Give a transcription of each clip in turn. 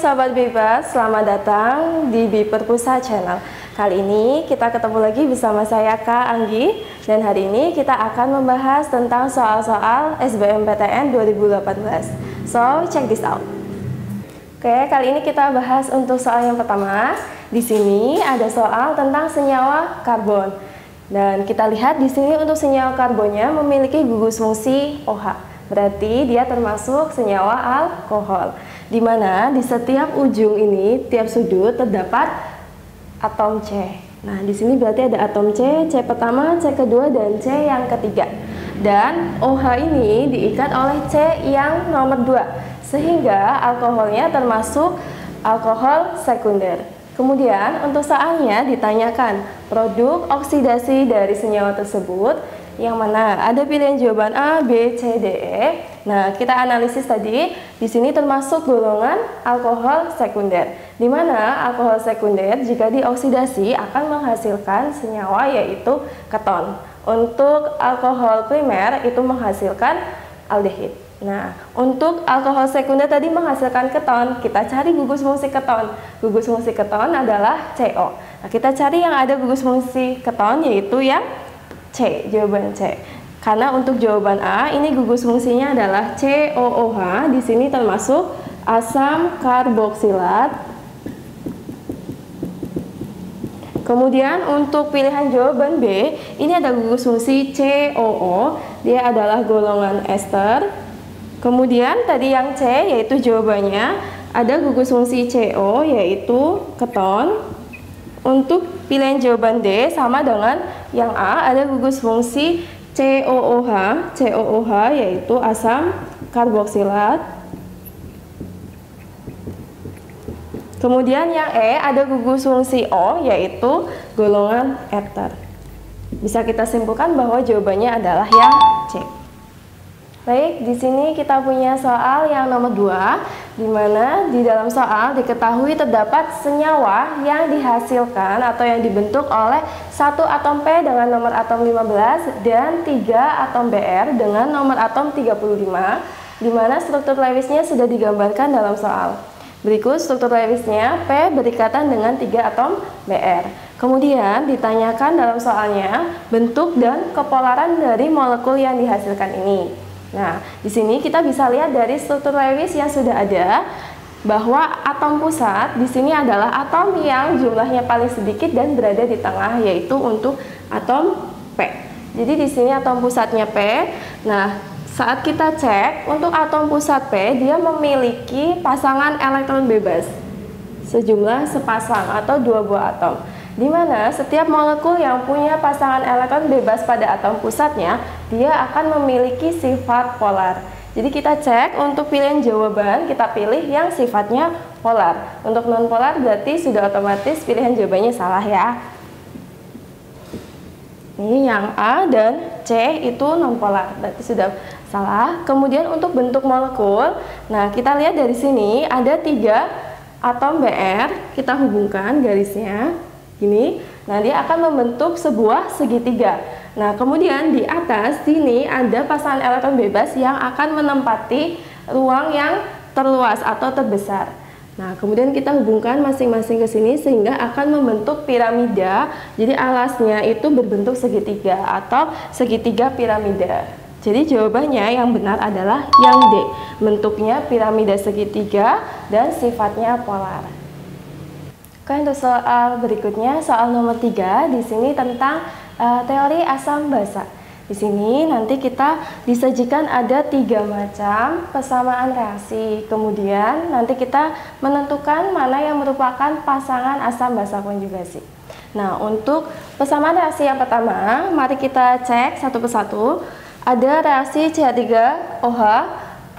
Sahabat Bebas, selamat datang di Biperpusa Channel. Kali ini kita ketemu lagi bersama saya Kak Anggi. Dan hari ini kita akan membahas tentang soal-soal SBMPTN 2018. So, check this out. Oke, kali ini kita bahas untuk soal yang pertama. Di sini ada soal tentang senyawa karbon. Dan kita lihat di sini untuk senyawa karbonnya memiliki gugus fungsi OH. Berarti dia termasuk senyawa alkohol, di mana di setiap ujung ini, tiap sudut terdapat atom C. Nah, di sini berarti ada atom C, C pertama, C kedua, dan C yang ketiga. Dan OH ini diikat oleh C yang nomor 2, sehingga alkoholnya termasuk alkohol sekunder. Kemudian untuk soalnya ditanyakan produk oksidasi dari senyawa tersebut, yang mana ada pilihan jawaban A, B, C, D, E. Nah, kita analisis tadi, di sini termasuk golongan alkohol sekunder, di mana alkohol sekunder jika dioksidasi akan menghasilkan senyawa yaitu keton. Untuk alkohol primer itu menghasilkan aldehid. Nah, untuk alkohol sekunder tadi menghasilkan keton, kita cari gugus fungsi keton. Gugus fungsi keton adalah CO. Nah, kita cari yang ada gugus fungsi keton yaitu yang C, jawaban C. Karena untuk jawaban A ini gugus fungsinya adalah COOH. Di sini termasuk asam karboksilat. Kemudian untuk pilihan jawaban B ini ada gugus fungsi COO. Dia adalah golongan ester. Kemudian tadi yang C yaitu jawabannya ada gugus fungsi CO yaitu keton. Untuk pilihan jawaban D sama dengan yang A, ada gugus fungsi COOH. COOH yaitu asam karboksilat. Kemudian yang E ada gugus fungsi O yaitu golongan eter. Bisa kita simpulkan bahwa jawabannya adalah yang C. Baik, di sini kita punya soal yang nomor 2, di mana di dalam soal diketahui terdapat senyawa yang dihasilkan atau yang dibentuk oleh 1 atom P dengan nomor atom 15 dan 3 atom Br dengan nomor atom 35, di mana struktur Lewisnya sudah digambarkan dalam soal. Berikut struktur Lewisnya, P berikatan dengan 3 atom Br. Kemudian ditanyakan dalam soalnya bentuk dan kepolaran dari molekul yang dihasilkan ini. Nah, di sini kita bisa lihat dari struktur Lewis yang sudah ada bahwa atom pusat di sini adalah atom yang jumlahnya paling sedikit dan berada di tengah, yaitu untuk atom P. Jadi di sini atom pusatnya P. Nah, saat kita cek untuk atom pusat P, dia memiliki pasangan elektron bebas sejumlah sepasang atau 2 buah atom. Di mana setiap molekul yang punya pasangan elektron bebas pada atom pusatnya, dia akan memiliki sifat polar. Jadi kita cek untuk pilihan jawaban, kita pilih yang sifatnya polar. Untuk non polar berarti sudah otomatis pilihan jawabannya salah ya. Ini yang A dan C itu non polar, berarti sudah salah. Kemudian untuk bentuk molekul, nah kita lihat dari sini ada 3 atom Br, kita hubungkan garisnya. Ini, nah dia akan membentuk sebuah segitiga. Nah, kemudian di atas sini ada pasangan elektron bebas yang akan menempati ruang yang terluas atau terbesar. Nah, kemudian kita hubungkan masing-masing ke sini sehingga akan membentuk piramida. Jadi alasnya itu berbentuk segitiga atau segitiga piramida. Jadi jawabannya yang benar adalah yang D. Bentuknya piramida segitiga dan sifatnya polar. Oke, untuk soal berikutnya, soal nomor 3, di sini tentang teori asam basa. Di sini nanti kita disajikan ada 3 macam persamaan reaksi. Kemudian nanti kita menentukan mana yang merupakan pasangan asam basa konjugasi. Nah, untuk persamaan reaksi yang pertama, mari kita cek satu persatu. Ada reaksi CH3OH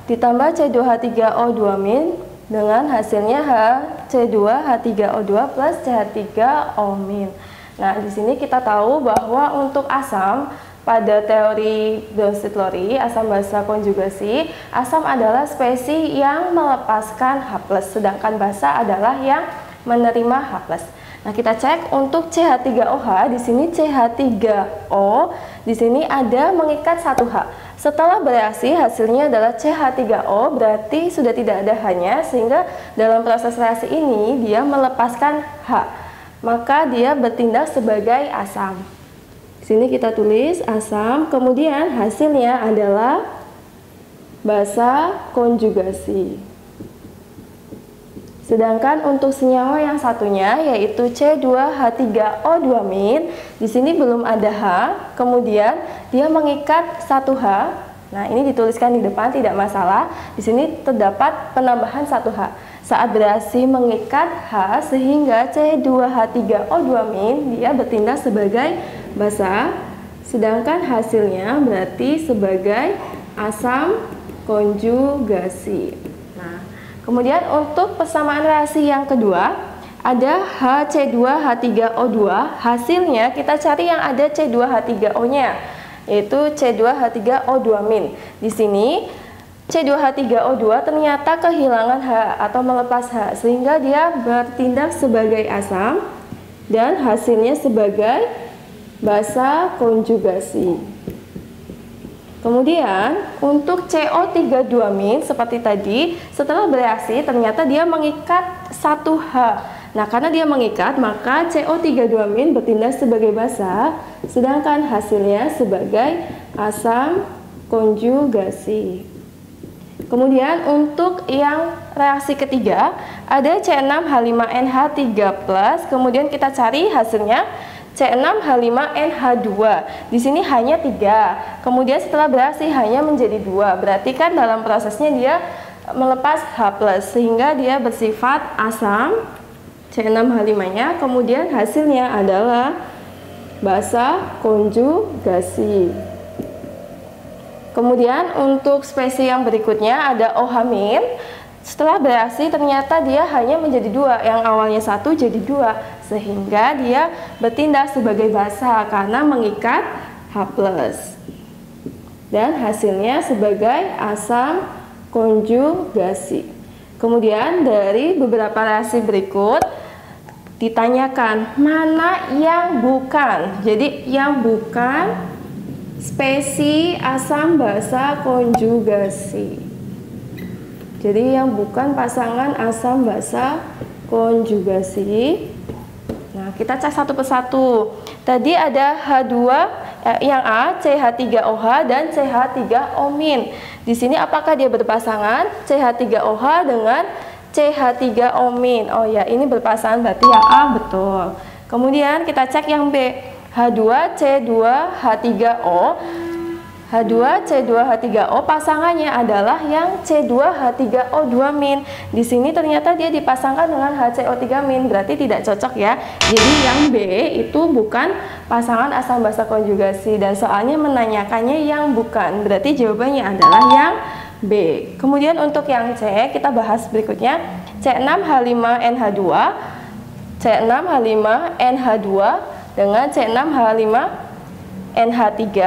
ditambah C2H3O2- dengan hasilnya HC2H3O2 plus CH3O-. Nah, di sini kita tahu bahwa untuk asam pada teori Bronsted-Lowry, asam basa konjugasi, asam adalah spesies yang melepaskan H+, sedangkan basa adalah yang menerima H+. Nah, kita cek untuk CH3OH, di sini CH3O, di sini ada mengikat satu H. Setelah bereaksi hasilnya adalah CH3O, berarti sudah tidak ada H-nya, sehingga dalam proses reaksi ini dia melepaskan H. Maka dia bertindak sebagai asam. Di sini kita tulis asam, kemudian hasilnya adalah basa konjugasi. Sedangkan untuk senyawa yang satunya yaitu C2H3O2-, di sini belum ada H, kemudian dia mengikat satu H. Nah, ini dituliskan di depan tidak masalah. Di sini terdapat penambahan satu H. Saat bereaksi mengikat H sehingga C2H3O2- dia bertindak sebagai basa, sedangkan hasilnya berarti sebagai asam konjugasi. Kemudian untuk persamaan reaksi yang kedua, ada HC2H3O2, hasilnya kita cari yang ada C2H3O-nya, yaitu C2H3O2-. Di sini C2H3O2 ternyata kehilangan H atau melepas H, sehingga dia bertindak sebagai asam dan hasilnya sebagai basa konjugasi. Kemudian untuk CO32- seperti tadi, setelah bereaksi ternyata dia mengikat satu H. Nah, karena dia mengikat, maka CO32- bertindak sebagai basa, sedangkan hasilnya sebagai asam konjugasi. Kemudian untuk yang reaksi ketiga, ada C6H5NH3+, kemudian kita cari hasilnya C6H5NH2. Di sini hanya 3. Kemudian setelah bereaksi hanya menjadi 2. Berarti kan dalam prosesnya dia melepas H+, sehingga dia bersifat asam C6H5-nya. Kemudian hasilnya adalah basa konjugasi. Kemudian untuk spesies yang berikutnya ada OH-. Setelah bereaksi ternyata dia hanya menjadi 2, yang awalnya 1 jadi 2, sehingga dia bertindak sebagai basa karena mengikat H+. Dan hasilnya sebagai asam konjugasi. Kemudian dari beberapa reaksi berikut ditanyakan mana yang bukan. Jadi yang bukan spesies asam basa konjugasi. Jadi yang bukan pasangan asam basa konjugasi. Nah, kita cek satu persatu. Tadi ada H2 yang A, CH3OH dan CH3O-. Di sini apakah dia berpasangan CH3OH dengan CH3O-? Oh ya, ini berpasangan, berarti yang A betul. Kemudian kita cek yang B, H2C2H3O. H2C2H3O pasangannya adalah yang C2H3O2-. Di sini ternyata dia dipasangkan dengan HCO3-, berarti tidak cocok ya. Jadi yang B itu bukan pasangan asam basa konjugasi, dan soalnya menanyakannya yang bukan, berarti jawabannya adalah yang B. Kemudian untuk yang C kita bahas berikutnya, C6H5NH2, C6H5NH2 dengan C6H5NH3.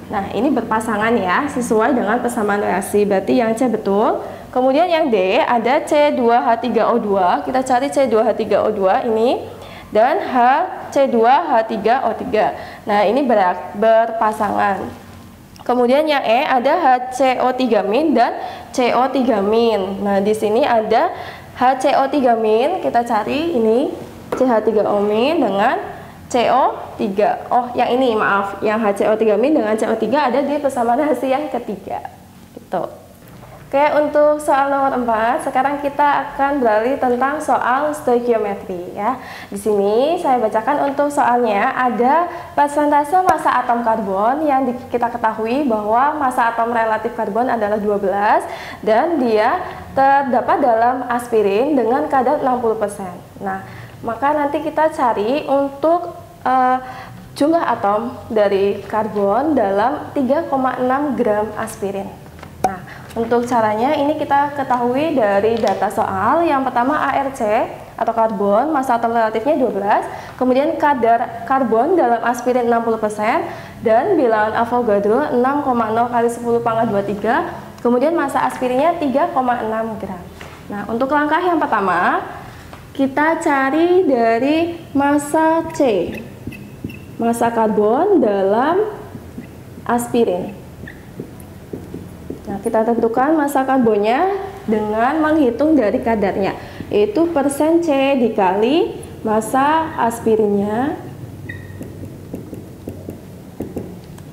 Nah, ini berpasangan ya, sesuai dengan persamaan reaksi, berarti yang C betul. Kemudian yang D ada C2H3O2, kita cari C2H3O2 ini, dan C2H3O3. Nah, ini berpasangan. Kemudian yang E ada HCO3- dan CO3-. Nah, di sini ada HCO3-, kita cari ini CH3O- dengan CO3. Oh, yang ini maaf, yang HCO3- dengan CO3 ada di persamaan reaksi yang ketiga. Gitu. Oke, untuk soal nomor 4, sekarang kita akan beralih tentang soal stoikiometri ya. Di sini saya bacakan untuk soalnya, ada persentase massa atom karbon yang kita ketahui bahwa massa atom relatif karbon adalah 12 dan dia terdapat dalam aspirin dengan kadar 60%. Nah, maka nanti kita cari untuk jumlah atom dari karbon dalam 3,6 gram aspirin. Nah, untuk caranya ini kita ketahui dari data soal. Yang pertama ARC atau karbon, massa atom relatifnya 12, kemudian kadar karbon dalam aspirin 60%, dan bilangan Avogadro 6,0 kali 10 pangkat 23, kemudian massa aspirinnya 3,6 gram. Nah, untuk langkah yang pertama, kita cari dari massa C, massa karbon dalam aspirin. Nah, kita tentukan massa karbonnya dengan menghitung dari kadarnya, yaitu persen C dikali massa aspirinnya.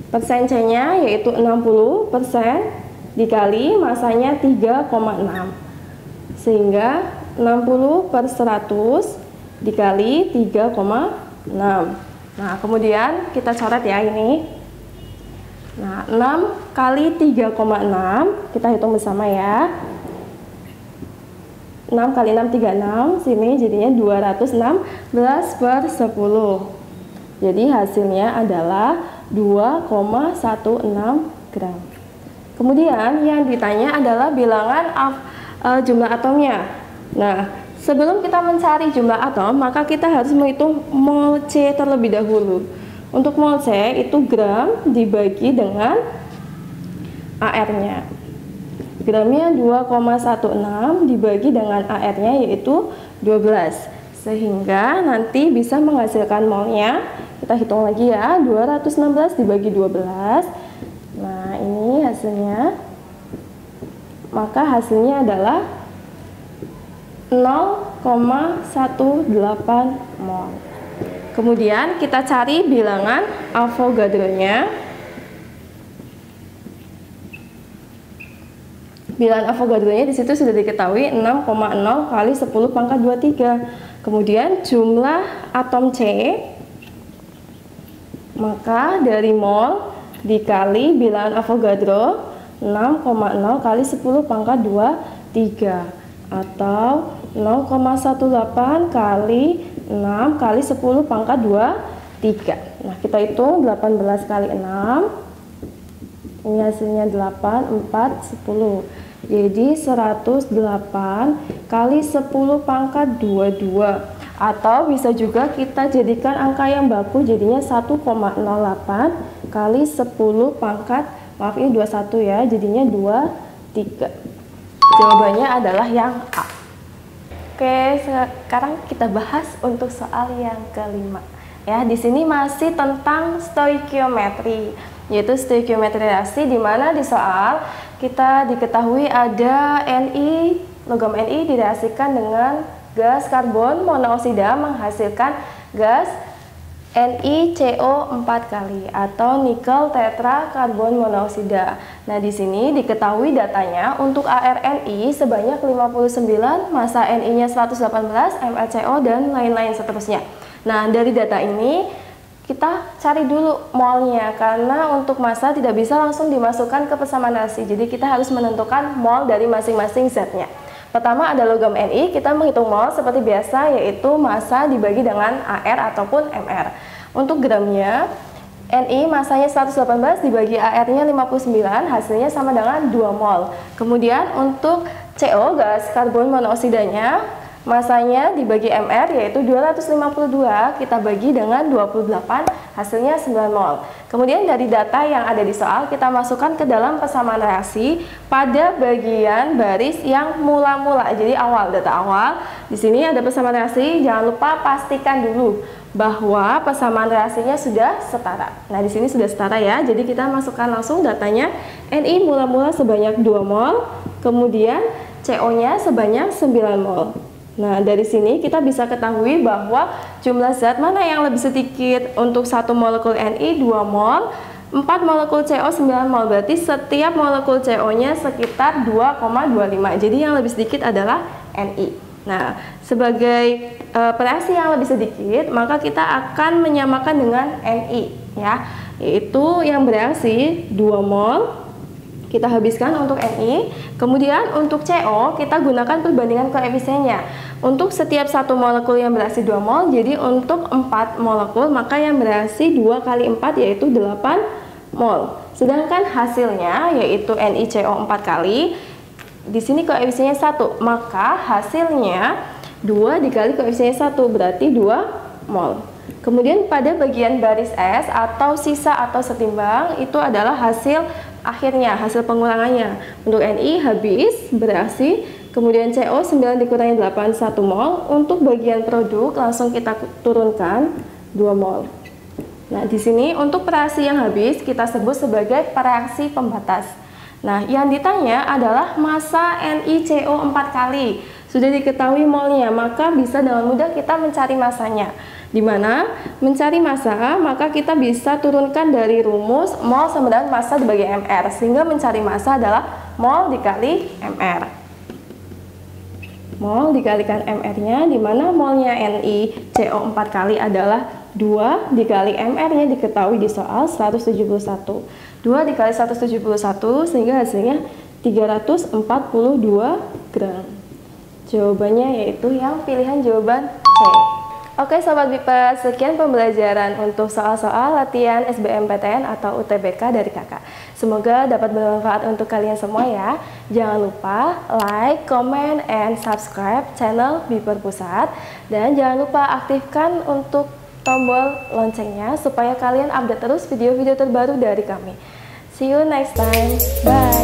Persen C-nya yaitu 60% dikali masanya 3,6. Sehingga 60/100 dikali 3,6. Nah, kemudian kita coret ya ini. Nah, 6 kali 3,6 kita hitung bersama ya. 6 kali 6 36, sini jadinya 216/10. Jadi hasilnya adalah 2,16 gram. Kemudian yang ditanya adalah bilangan jumlah atomnya. Nah, sebelum kita mencari jumlah atom, maka kita harus menghitung mol C terlebih dahulu. Untuk mol C itu gram dibagi dengan AR-nya. Gramnya 2,16 dibagi dengan AR-nya yaitu 12. Sehingga nanti bisa menghasilkan molnya. Kita hitung lagi ya, 216 dibagi 12. Nah, ini hasilnya. Maka hasilnya adalah 0,18 mol. Kemudian kita cari bilangan Avogadro-nya. Bilangan Avogadro-nya di situ sudah diketahui 6,0 kali 10 pangkat 23. Kemudian jumlah atom C, maka dari mol dikali bilangan Avogadro 6,0 kali 10 pangkat 23 atau 0,18 kali 6 kali 10 pangkat 23. Nah, kita hitung 18 kali 6. Ini hasilnya 8, 4, 10. Jadi 108 kali 10 pangkat 22. Atau bisa juga kita jadikan angka yang baku, jadinya 1,08 kali 10 pangkat, maaf ini 21 ya, jadinya 23. Jawabannya adalah yang A. Oke, sekarang kita bahas untuk soal yang kelima. Ya, di sini masih tentang stoikiometri, yaitu stoikiometri reaksi, di mana di soal kita diketahui ada Ni, logam Ni direaksikan dengan gas karbon monoksida menghasilkan gas NiCO 4 kali atau nikel tetra karbon monoksida. Nah, di sini diketahui datanya untuk ArNi sebanyak 59, massa Ni-nya 118, MlCO dan lain-lain seterusnya. Nah, dari data ini kita cari dulu molnya, karena untuk massa tidak bisa langsung dimasukkan ke persamaan reaksi. Jadi kita harus menentukan mol dari masing-masing zatnya. Pertama ada logam Ni, kita menghitung mol seperti biasa, yaitu massa dibagi dengan Ar ataupun Mr. Untuk gramnya, Ni massanya 118 dibagi Ar-nya 59, hasilnya sama dengan 2 mol. Kemudian untuk CO, gas karbon monoksidanya, massanya dibagi Mr yaitu 252, kita bagi dengan 28, hasilnya 9 mol. Kemudian dari data yang ada di soal kita masukkan ke dalam persamaan reaksi pada bagian baris yang mula-mula. Jadi awal, data awal. Di sini ada persamaan reaksi, jangan lupa pastikan dulu bahwa persamaan reaksinya sudah setara. Nah, di sini sudah setara ya. Jadi kita masukkan langsung datanya. Ni mula-mula sebanyak 2 mol, kemudian CO-nya sebanyak 9 mol. Nah, dari sini kita bisa ketahui bahwa jumlah zat mana yang lebih sedikit. Untuk 1 molekul Ni 2 mol, 4 molekul CO 9 mol, berarti setiap molekul CO-nya sekitar 2,25. Jadi yang lebih sedikit adalah Ni. Nah, sebagai reaksi yang lebih sedikit, maka kita akan menyamakan dengan Ni ya, yaitu yang bereaksi 2 mol. Kita habiskan untuk Ni, kemudian untuk CO kita gunakan perbandingan koefisiennya. Untuk setiap 1 molekul yang bereaksi 2 mol, jadi untuk 4 molekul maka yang bereaksi 2 kali 4 yaitu 8 mol. Sedangkan hasilnya yaitu NiCO 4 kali, di sini koefisiennya 1, maka hasilnya 2 dikali koefisiennya 1 berarti 2 mol. Kemudian pada bagian baris S atau sisa atau setimbang itu adalah hasil akhirnya, hasil pengulangannya. Untuk Ni habis bereaksi, Kemudian CO 9 dikurangi 8, 1 mol. Untuk bagian produk langsung kita turunkan 2 mol. Nah, di sini untuk reaksi yang habis kita sebut sebagai reaksi pembatas. Nah, yang ditanya adalah massa NiCO 4 kali. Sudah diketahui molnya, maka bisa dengan mudah kita mencari massanya. Di mana mencari massa, maka kita bisa turunkan dari rumus mol sama dengan massa dibagi mr, sehingga mencari massa adalah mol dikali mr. Mol dikalikan mr-nya, di mana molnya NiCO 4 kali adalah 2 dikali mr-nya diketahui di soal 171. 2 dikali 171 sehingga hasilnya 342 gram. Jawabannya yaitu yang pilihan jawaban C. Oke Sobat BIPA, sekian pembelajaran untuk soal-soal latihan SBMPTN atau UTBK dari kakak. Semoga dapat bermanfaat untuk kalian semua ya. Jangan lupa like, comment, and subscribe channel BIPER Pusat. Dan jangan lupa aktifkan untuk tombol loncengnya supaya kalian update terus video-video terbaru dari kami. See you next time. Bye.